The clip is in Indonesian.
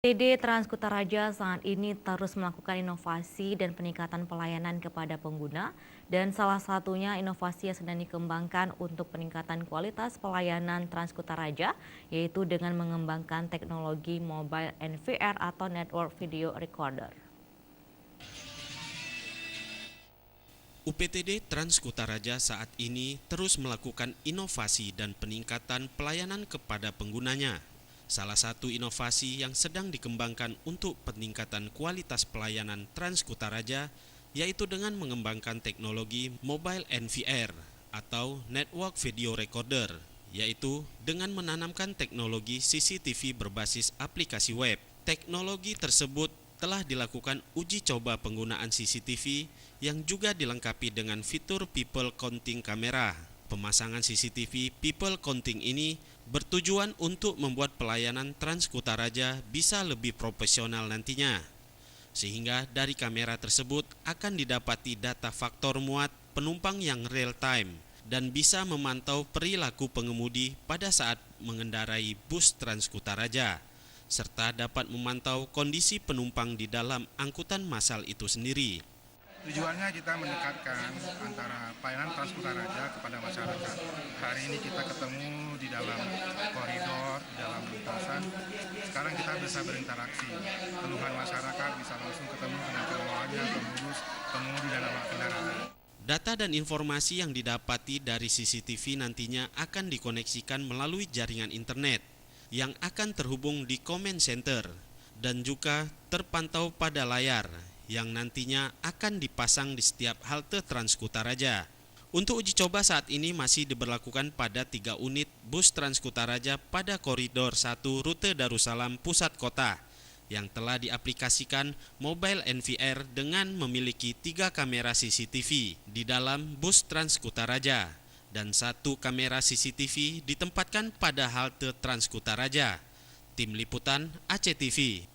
PT Transkutaraja saat ini terus melakukan inovasi dan peningkatan pelayanan kepada pengguna, dan salah satunya inovasi yang sedang dikembangkan untuk peningkatan kualitas pelayanan Transkutaraja, yaitu dengan mengembangkan teknologi mobile NVR atau Network Video Recorder. UPTD Transkutaraja saat ini terus melakukan inovasi dan peningkatan pelayanan kepada penggunanya. Salah satu inovasi yang sedang dikembangkan untuk peningkatan kualitas pelayanan Transkutaraja yaitu dengan mengembangkan teknologi mobile NVR atau Network Video Recorder, yaitu dengan menanamkan teknologi CCTV berbasis aplikasi web. Teknologi tersebut telah dilakukan uji coba penggunaan CCTV yang juga dilengkapi dengan fitur People Counting Kamera. Pemasangan CCTV People Counting ini bertujuan untuk membuat pelayanan Transkutaraja bisa lebih profesional nantinya. Sehingga dari kamera tersebut akan didapati data faktor muat penumpang yang real time dan bisa memantau perilaku pengemudi pada saat mengendarai bus Transkutaraja, serta dapat memantau kondisi penumpang di dalam angkutan massal itu sendiri. Tujuannya kita meningkatkan antara pelayanan Transkutaraja kepada masyarakat. Hari ini kita ketemu di dalam koridor, di dalam lintasan. Sekarang kita bisa berinteraksi. Keluhan masyarakat bisa langsung ketemu dengan pengelolanya, pengurus, pengemudi dan awak kendaraan. Data dan informasi yang didapati dari CCTV nantinya akan dikoneksikan melalui jaringan internet yang akan terhubung di command center dan juga terpantau pada layar yang nantinya akan dipasang di setiap halte Transkutaraja. Untuk uji coba saat ini masih diberlakukan pada 3 unit bus Transkutaraja pada koridor 1 rute Darussalam Pusat Kota yang telah diaplikasikan mobile NVR dengan memiliki 3 kamera CCTV di dalam bus Transkutaraja dan 1 kamera CCTV ditempatkan pada halte Transkutaraja. Tim Liputan ACTV.